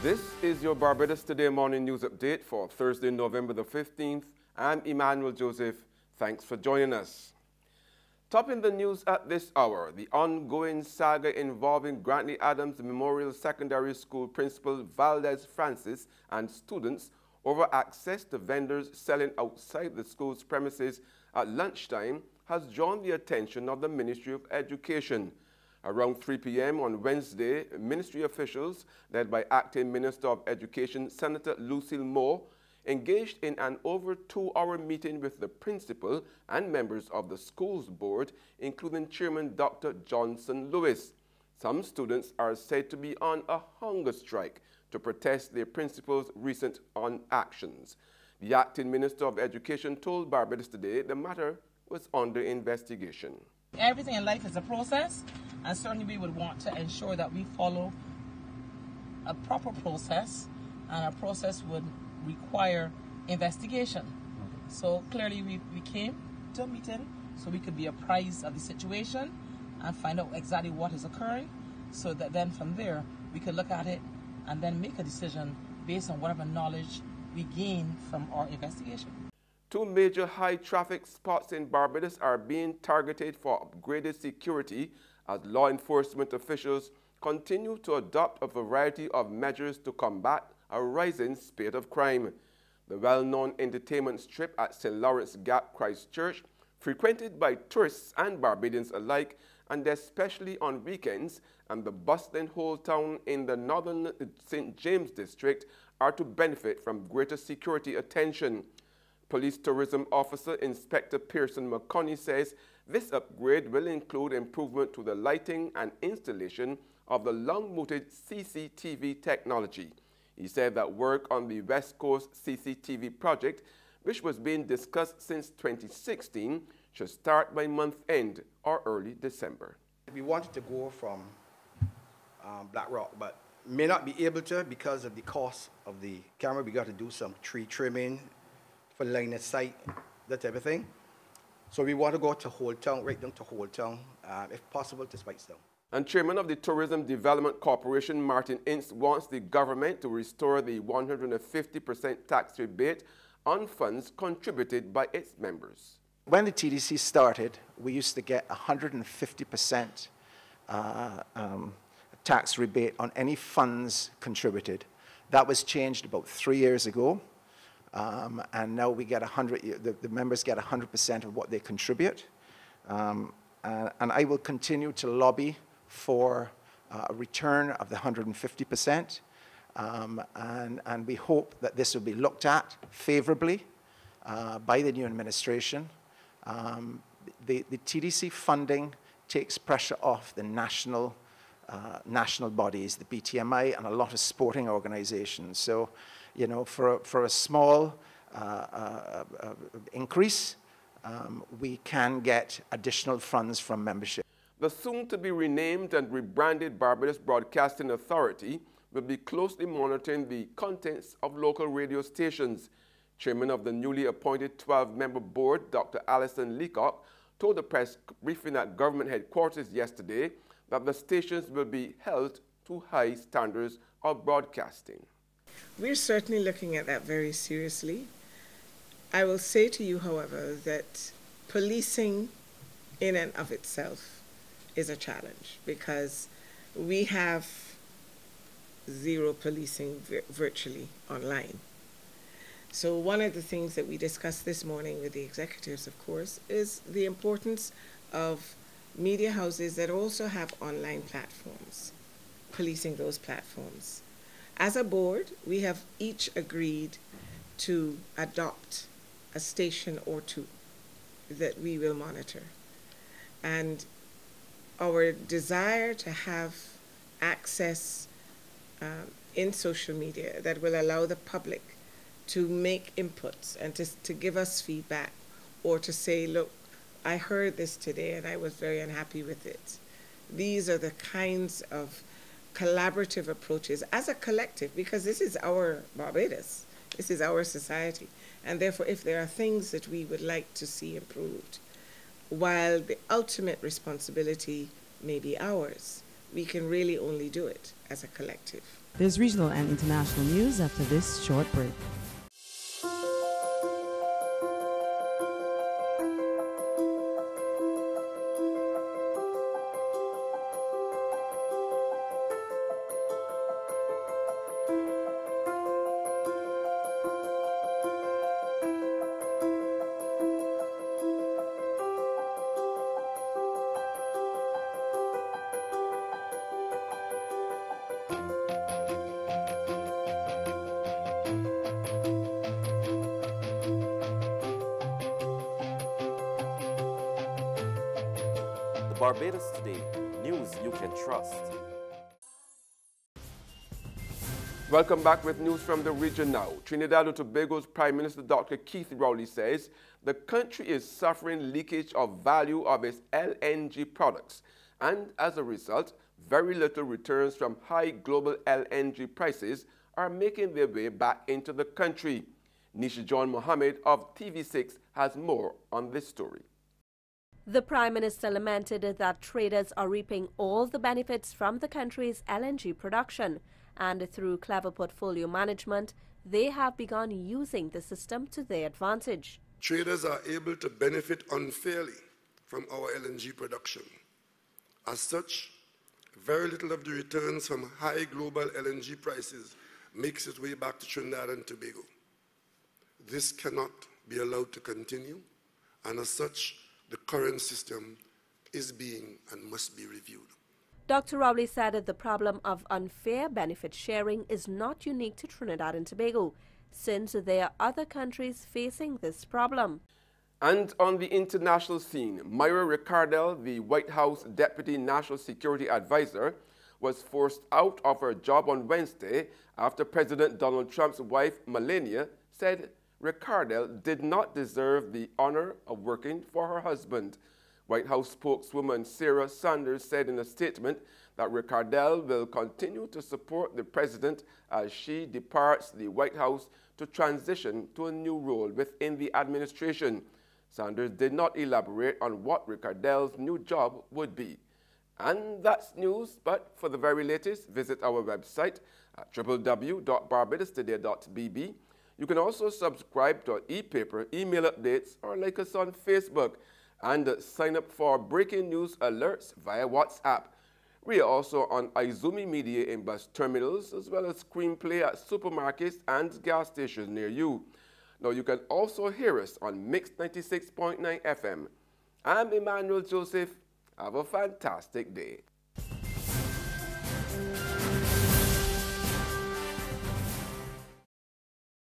This is your Barbados Today morning news update for Thursday, November the 15th. I'm Emmanuel Joseph. Thanks for joining us. Topping the news at this hour, the ongoing saga involving Grantley Adams Memorial Secondary School Principal Valdez Francis and students over access to vendors selling outside the school's premises at lunchtime has drawn the attention of the Ministry of Education. Around 3 p.m. on Wednesday, ministry officials, led by Acting Minister of Education Senator Lucille Moore, engaged in an over 2-hour meeting with the principal and members of the school's board, including Chairman Dr. Johnson Lewis. Some students are said to be on a hunger strike to protest their principal's recent actions. The Acting Minister of Education told Barbados Today the matter was under investigation. Everything in life is a process, and certainly we would want to ensure that we follow a proper process, and our process would require investigation. So clearly we came to a meeting so we could be apprised of the situation and find out exactly what is occurring, so that then from there we could look at it and then make a decision based on whatever knowledge we gain from our investigation. 2 major high-traffic spots in Barbados are being targeted for upgraded security as law enforcement officials continue to adopt a variety of measures to combat a rising spate of crime. The well-known entertainment strip at St. Lawrence Gap, Christchurch, frequented by tourists and Barbadians alike, and especially on weekends, and the bustling whole town in the northern St. James district are to benefit from greater security attention. Police Tourism Officer Inspector Pearson McConney says this upgrade will include improvement to the lighting and installation of the long-mooted CCTV technology. He said that work on the West Coast CCTV project, which was being discussed since 2016, should start by month end or early December. We wanted to go from Black Rock, but may not be able to because of the cost of the camera. We got to do some tree trimming for line of sight, that type of thing. So we want to go to Whole Town, right down to Whole Town, if possible to Spikestown. And Chairman of the Tourism Development Corporation, Martin Ince, wants the government to restore the 150% tax rebate on funds contributed by its members. When the TDC started, we used to get 150% tax rebate on any funds contributed. That was changed about 3 years ago. And now we get the members get 100% of what they contribute. And I will continue to lobby for a return of the 150%. And we hope that this will be looked at favorably by the new administration. The TDC funding takes pressure off the national bodies, the BTMI, and a lot of sporting organizations. So, you know, for a small increase, we can get additional funds from membership. The soon-to-be renamed and rebranded Barbados Broadcasting Authority will be closely monitoring the contents of local radio stations. Chairman of the newly appointed 12-member board, Dr. Alison Leacock, told the press briefing at government headquarters yesterday that the stations will be held to high standards of broadcasting. We're certainly looking at that very seriously. I will say to you, however, that policing in and of itself is a challenge because we have zero policing virtually online. So one of the things that we discussed this morning with the executives, of course, is the importance of media houses that also have online platforms, policing those platforms. As a board, we have each agreed to adopt a station or two that we will monitor. And our desire to have access in social media that will allow the public to make inputs and to give us feedback, or to say, look, I heard this today and I was very unhappy with it. These are the kinds of collaborative approaches as a collective, because this is our Barbados, this is our society, and therefore if there are things that we would like to see improved, while the ultimate responsibility may be ours, we can really only do it as a collective. There's regional and international news after this short break. Barbados Today, news you can trust. Welcome back with news from the region now. Trinidad and Tobago's Prime Minister Dr. Keith Rowley says the country is suffering leakage of value of its LNG products, and as a result, very little returns from high global LNG prices are making their way back into the country. Nisha John Mohammed of TV6 has more on this story. The Prime Minister lamented that traders are reaping all the benefits from the country's LNG production, and through clever portfolio management, they have begun using the system to their advantage. Traders are able to benefit unfairly from our LNG production. As such, very little of the returns from high global LNG prices makes its way back to Trinidad and Tobago. This cannot be allowed to continue, and as such, the current system is being and must be reviewed. Dr. Rowley said that the problem of unfair benefit sharing is not unique to Trinidad and Tobago, since there are other countries facing this problem. And on the international scene, Myra Ricardel, the White House Deputy National Security Advisor, was forced out of her job on Wednesday after President Donald Trump's wife, Melania, said Ricardel did not deserve the honor of working for her husband. White House spokeswoman Sarah Sanders said in a statement that Ricardel will continue to support the president as she departs the White House to transition to a new role within the administration. Sanders did not elaborate on what Ricardel's new job would be. And that's news, but for the very latest, visit our website at www.barbadostoday.bb. You can also subscribe to our e-paper, email updates, or like us on Facebook, and sign up for breaking news alerts via WhatsApp. We are also on Izumi Media in bus terminals, as well as Screenplay at supermarkets and gas stations near you. Now, you can also hear us on Mix 96.9 FM. I'm Emmanuel Joseph. Have a fantastic day.